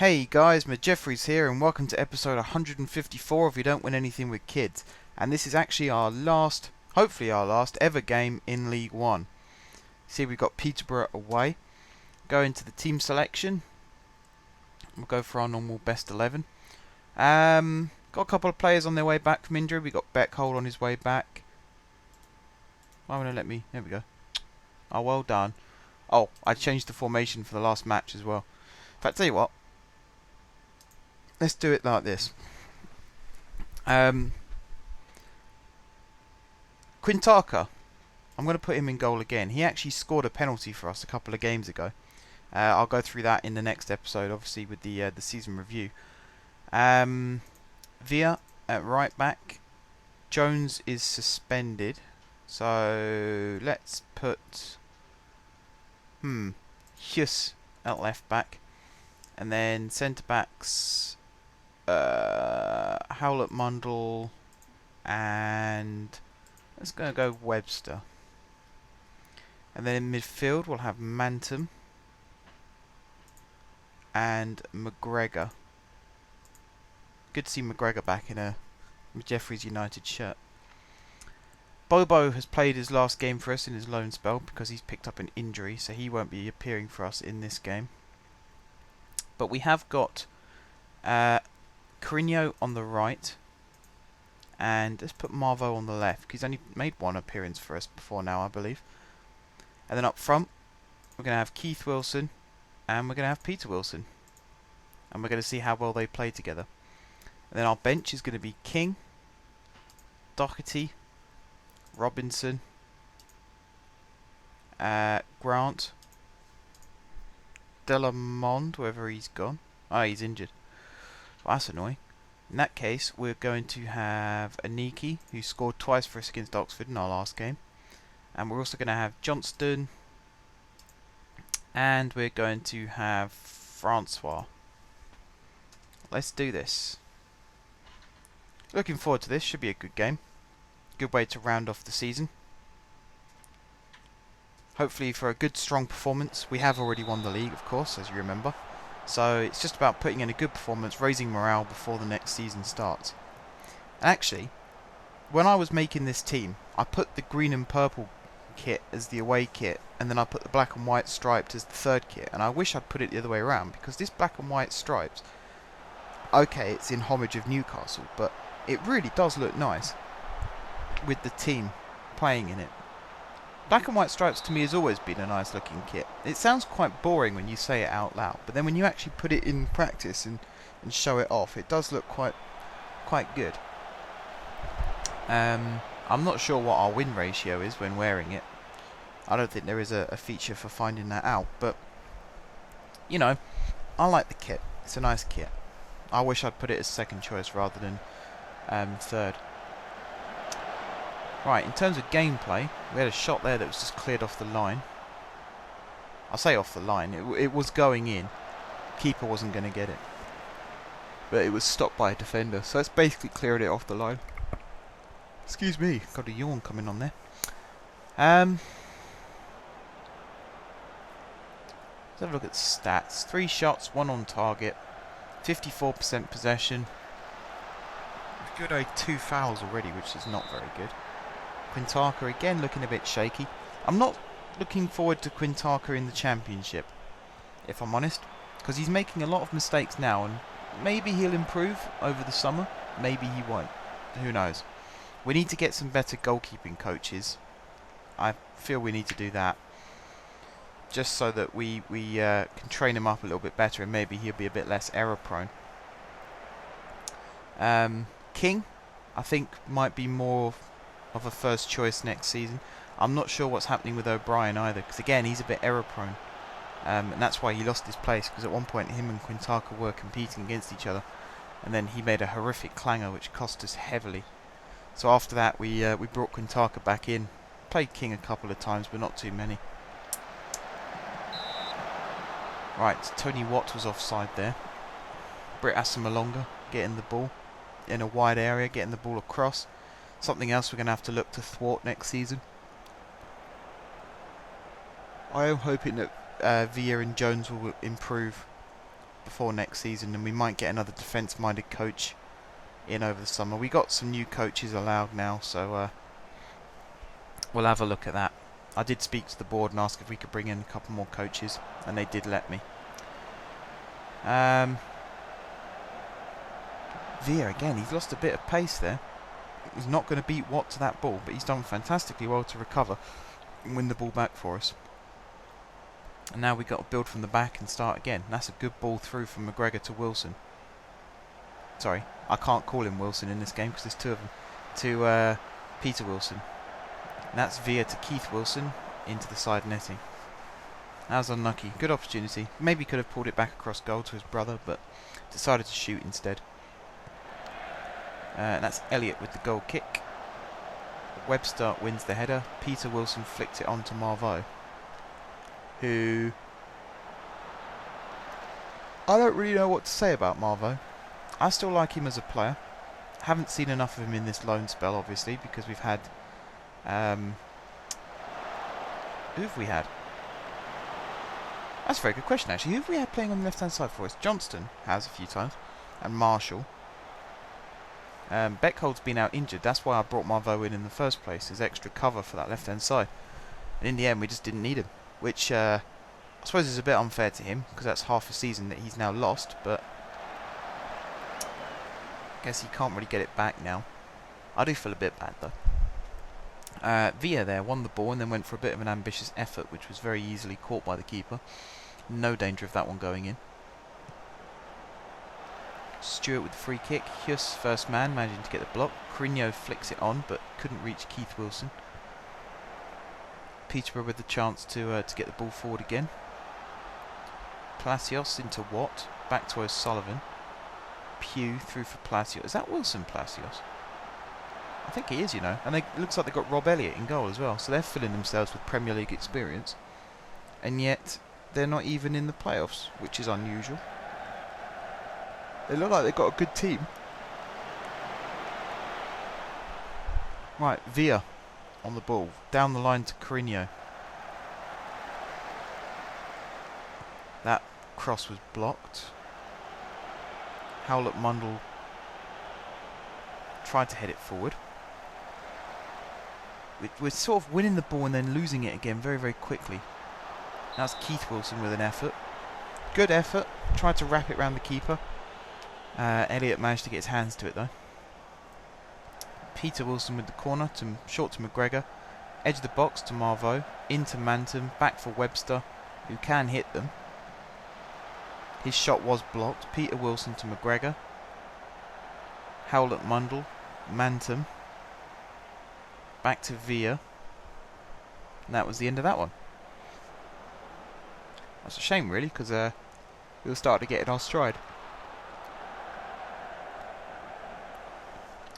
Hey guys, Jeffries here, and welcome to episode 154 of We Don't Win Anything with Kids. And this is actually our last, hopefully our last ever game in League One. See, we've got Peterborough away. Go into the team selection. We'll go for our normal best 11. Got a couple of players on their way back from injury. We got Beckhold on his way back. Why won't it let me? There we go. Oh, well done. Oh, I changed the formation for the last match as well. In fact, tell you what. Let's do it like this. Quintaka. I'm going to put him in goal again. He actually scored a penalty for us a couple of games ago. I'll go through that in the next episode, obviously, with the season review. Villa at right back. Jones is suspended. So let's put Hughes at left back. And then centre backs, Howlett Mundell, and let's go Webster. And then in midfield we'll have Mantum and McGregor. Good to see McGregor back in a Jeffries United shirt. Bobo has played his last game for us in his loan spell because he's picked up an injury, so he won't be appearing for us in this game. But we have got Carino on the right, and let's put Marvo on the left, because he's only made one appearance for us before now, I believe. And then up front, we're going to have Keith Wilson, and we're going to have Peter Wilson. And we're going to see how well they play together. And then our bench is going to be King, Doherty, Robinson, Grant, Delamond, wherever he's gone. Oh, he's injured. Well, that's annoying. In that case, we're going to have Aniki, who scored twice for us against Oxford in our last game. And we're also going to have Johnston. And we're going to have Francois. Let's do this. Looking forward to this. Should be a good game. Good way to round off the season. Hopefully for a good, strong performance. We have already won the league, of course, as you remember. So it's just about putting in a good performance, raising morale before the next season starts. And actually, when I was making this team, I put the green and purple kit as the away kit, and then I put the black and white striped as the third kit. And I wish I'd put it the other way around, because this black and white stripes, okay, it's in homage of Newcastle, but it really does look nice with the team playing in it. Black and white stripes to me has always been a nice looking kit. It sounds quite boring when you say it out loud, but then when you actually put it in practice and show it off, it does look quite good. I'm not sure what our win ratio is when wearing it. I don't think there is a feature for finding that out, but you know, I like the kit. It's a nice kit. I wish I'd put it as second choice rather than third. Right, in terms of gameplay, we had a shot there that was just cleared off the line. I say off the line, it was going in. Keeper wasn't going to get it. But it was stopped by a defender, so it's basically cleared it off the line. Excuse me, got a yawn coming on there. Let's have a look at stats. 3 shots, 1 on target, 54% possession. We've got 2 fouls already, which is not very good. Quintaka again looking a bit shaky. I'm not looking forward to Quintaka in the Championship, if I'm honest, because he's making a lot of mistakes now, and maybe he'll improve over the summer, maybe he won't. Who knows? We need to get some better goalkeeping coaches. I feel we need to do that, just so that we can train him up a little bit better, and maybe he'll be a bit less error prone. King, I think, might be more of a first choice next season. I'm not sure what's happening with O'Brien either, because again he's a bit error prone, and that's why he lost his place, because at one point him and Quintaka were competing against each other, and then he made a horrific clanger which cost us heavily. So after that we brought Quintaka back in, played King a couple of times but not too many. Right, Tony Watt was offside there. Britt Asamoah getting the ball in a wide area, getting the ball across. Something else we're going to have to look to thwart next season. I am hoping that Villa and Jones will improve before next season, and we might get another defence-minded coach in over the summer. We got some new coaches allowed now, so we'll have a look at that. I did speak to the board and ask if we could bring in a couple more coaches, and they did let me. Villa again, he's lost a bit of pace there. He's not going to beat Watt to that ball, but he's done fantastically well to recover and win the ball back for us. And now we've got to build from the back and start again. That's a good ball through from McGregor to Wilson. Sorry, I can't call him Wilson in this game because there's two of them. To Peter Wilson. And that's Villa to Keith Wilson into the side netting. That was unlucky. Good opportunity. Maybe could have pulled it back across goal to his brother, but decided to shoot instead. That's Elliott with the goal kick. Webster wins the header. Peter Wilson flicked it on to Marvaux, who... I don't really know what to say about Marvaux. I still like him as a player. Haven't seen enough of him in this loan spell, obviously, because we've had... who have we had? That's a very good question, actually. Who have we had playing on the left-hand side for us? Johnston has a few times, and Marshall. Beckhold's been out injured. That's why I brought Marvaux in the first place, as extra cover for that left-hand side. And in the end, we just didn't need him, which I suppose is a bit unfair to him, because that's half a season that he's now lost, but I guess he can't really get it back now. I do feel a bit bad, though. Villa there won the ball and then went for a bit of an ambitious effort, which was very easily caught by the keeper. No danger of that one going in. Stewart with the free kick. Hughes, first man, managing to get the block. Crigno flicks it on, but couldn't reach Keith Wilson. Peterborough with the chance to get the ball forward again. Palacios into Watt. Back to O'Sullivan. Pugh through for Palacios. Is that Wilson Palacios? I think he is, you know. And it looks like they've got Rob Elliott in goal as well. So they're filling themselves with Premier League experience. And yet, they're not even in the playoffs, which is unusual. They look like they've got a good team. Right, Villa on the ball. Down the line to Crigno. That cross was blocked. Howlett Mundell tried to head it forward. We're sort of winning the ball and then losing it again very, very quickly. That's Keith Wilson with an effort. Good effort. Tried to wrap it round the keeper. Elliott managed to get his hands to it though. Peter Wilson with the corner, short to McGregor. Edge of the box to Marvaux. Into Manton. Back for Webster, who can hit them. His shot was blocked. Peter Wilson to McGregor. Howlett Mundell. Manton. Back to Villa. And that was the end of that one. That's a shame really, because we were starting to get in our stride.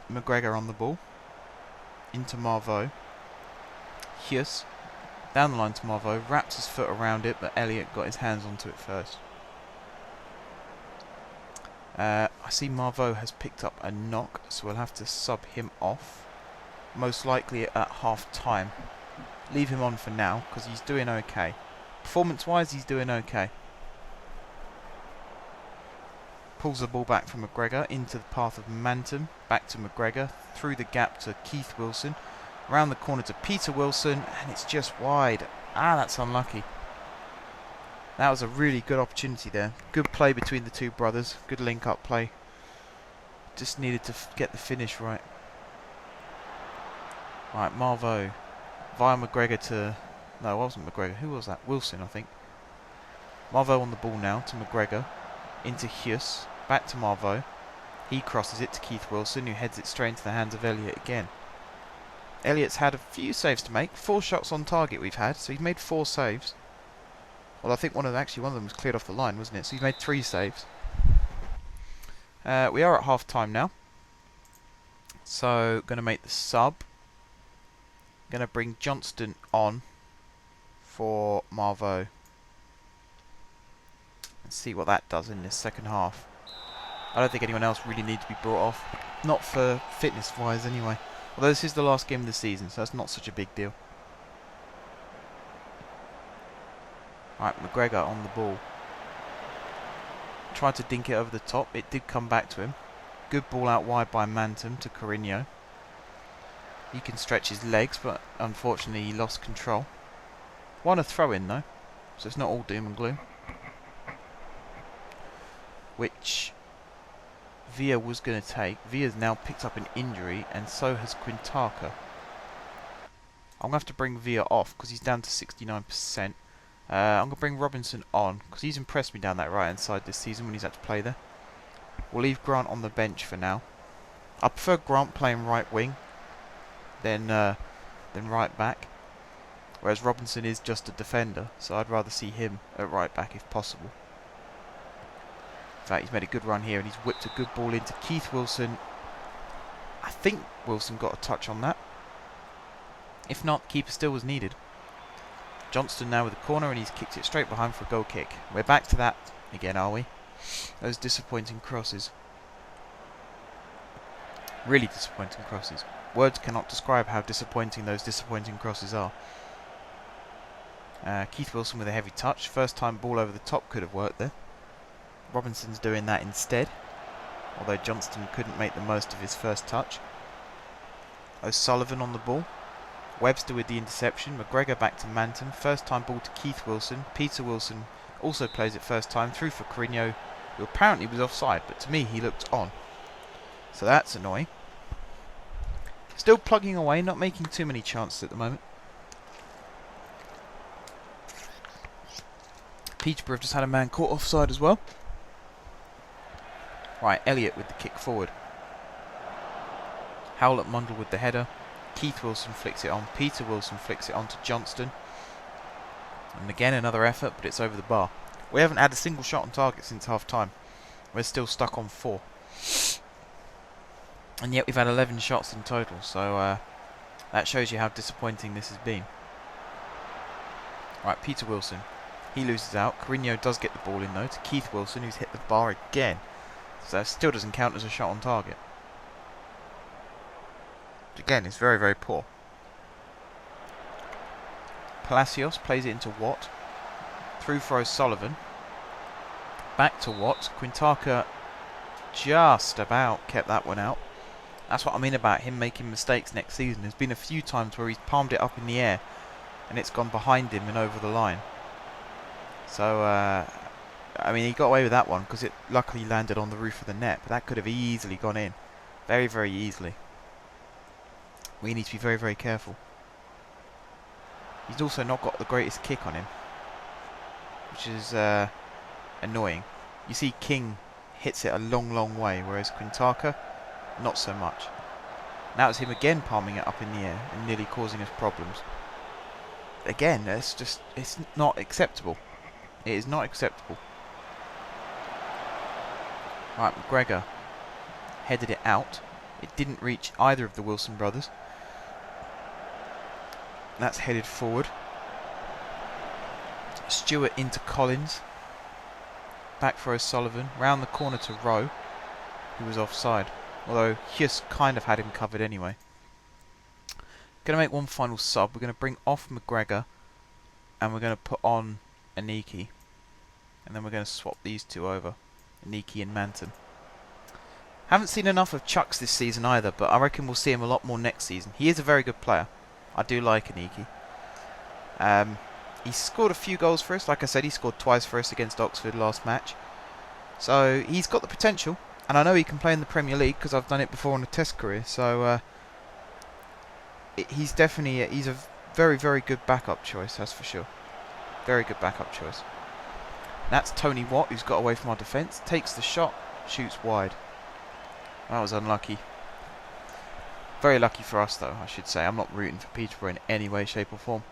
McGregor on the ball. Into Marvaux. Hughes. Down the line to Marvaux. Wraps his foot around it, but Elliott got his hands onto it first. I see Marvaux has picked up a knock, so we'll have to sub him off. Most likely at half time. Leave him on for now, because he's doing okay. Performance-wise, he's doing okay. Pulls the ball back from McGregor into the path of Manton. Back to McGregor. Through the gap to Keith Wilson. Around the corner to Peter Wilson. And it's just wide. Ah, that's unlucky. That was a really good opportunity there. Good play between the two brothers. Good link-up play. Just needed to get the finish right. Right, Marvaux. Via McGregor to... No, it wasn't McGregor. Who was that? Wilson, I think. Marvaux on the ball now to McGregor. Into Hughes. Back to Marvaux. He crosses it to Keith Wilson, who heads it straight into the hands of Elliott again. Elliott's had a few saves to make. 4 shots on target we've had, so he's made 4 saves. Well, I think one of them was cleared off the line, wasn't it? So he's made 3 saves. We are at half time now. So, going to make the sub. Going to bring Johnston on for Marvaux. And see what that does in this second half. I don't think anyone else really needs to be brought off. Not for fitness-wise, anyway. Although this is the last game of the season, so that's not such a big deal. Right, McGregor on the ball. tried to dink it over the top. It did come back to him. Good ball out wide by Mantum to Carino. He can stretch his legs, but unfortunately he lost control. Won a throw-in though, so it's not all doom and gloom. Which Villa was going to take. Villa's now picked up an injury, and so has Quintana. I'm going to have to bring Villa off because he's down to 69%. I'm going to bring Robinson on because he's impressed me down that right hand side this season when he's had to play there. We'll leave Grant on the bench for now. I prefer Grant playing right wing than right back, whereas Robinson is just a defender, so I'd rather see him at right back if possible. In fact, he's made a good run here and he's whipped a good ball into Keith Wilson. I think Wilson got a touch on that. If not, keeper still was needed. Johnston now with the corner and he's kicked it straight behind for a goal kick. We're back to that again, are we? Those disappointing crosses. Really disappointing crosses. Words cannot describe how disappointing those disappointing crosses are. Keith Wilson with a heavy touch. First time ball over the top could have worked there. Robinson's doing that instead, although Johnston couldn't make the most of his first touch. O'Sullivan on the ball. Webster with the interception. McGregor back to Manton. First time ball to Keith Wilson. Peter Wilson also plays it first time through for Carino, who apparently was offside, but to me he looked on. So that's annoying. Still plugging away, not making too many chances at the moment. Peterborough have just had a man caught offside as well. Right, Elliott with the kick forward. Howlett Mundle with the header. Keith Wilson flicks it on. Peter Wilson flicks it on to Johnston. And again another effort, but it's over the bar. We haven't had a single shot on target since half time. We're still stuck on 4. And yet we've had 11 shots in total, so that shows you how disappointing this has been. Right, Peter Wilson. He loses out. Carino does get the ball in though to Keith Wilson, who's hit the bar again. So that still doesn't count as a shot on target. Again, it's very, very poor. Palacios plays it into Watt. Through for O'Sullivan. Back to Watt. Quintana just about kept that one out. That's what I mean about him making mistakes next season. There's been a few times where he's palmed it up in the air and it's gone behind him and over the line. So, I mean, he got away with that one because it luckily landed on the roof of the net, but that could have easily gone in. Very, very easily. We need to be very, very careful. He's also not got the greatest kick on him, which is annoying. You see King hits it a long, long way, whereas Quintana, not so much. Now it's him again palming it up in the air and nearly causing us problems. Again, it's not acceptable. It is not acceptable. Right, McGregor headed it out. It didn't reach either of the Wilson brothers. That's headed forward. Stewart into Collins. Back for O'Sullivan. Round the corner to Rowe, who was offside. Although Hughes kind of had him covered anyway. Going to make one final sub. We're going to bring off McGregor. And we're going to put on Aniki. And then we're going to swap these two over. Aniki and Manton. Haven't seen enough of Chucks this season either, but I reckon we'll see him a lot more next season. He is a very good player. I do like Aniki. He scored a few goals for us. Like I said, he scored twice for us against Oxford last match. So he's got the potential. And I know he can play in the Premier League because I've done it before in a test career. So he's definitely he's a very, very good backup choice, that's for sure. Very good backup choice. That's Tony Watt, who's got away from our defence. Takes the shot, shoots wide. That was unlucky. Very lucky for us, though, I should say. I'm not rooting for Peterborough in any way, shape or form.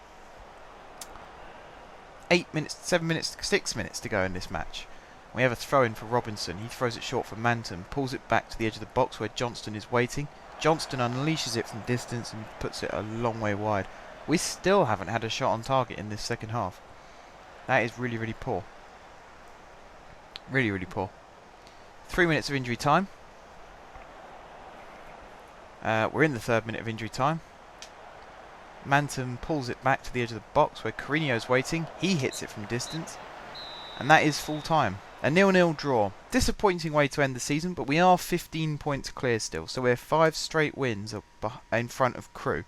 8 minutes, 7 minutes, 6 minutes to go in this match. We have a throw-in for Robinson. He throws it short for Manton. Pulls it back to the edge of the box where Johnston is waiting. Johnston unleashes it from distance and puts it a long way wide. We still haven't had a shot on target in this second half. That is really, really poor. Really, really poor. 3 minutes of injury time. We're in the 3rd minute of injury time. Manton pulls it back to the edge of the box where Carino's waiting. He hits it from distance. And that is full time. A 0-0 draw. Disappointing way to end the season, but we are 15 points clear still, so we're 5 straight wins in front of Crewe,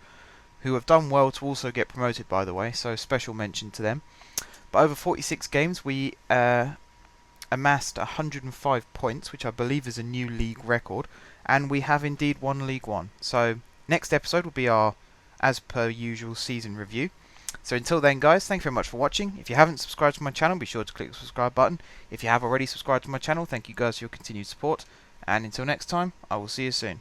who have done well to also get promoted, by the way, so special mention to them. But over 46 games, we amassed 105 points, which I believe is a new league record, and we have indeed won League One. So next episode will be our, as per usual, season review. So until then, guys, thank you very much for watching. If you haven't subscribed to my channel, be sure to click the subscribe button. If you have already subscribed to my channel, thank you guys for your continued support. And until next time, I will see you soon.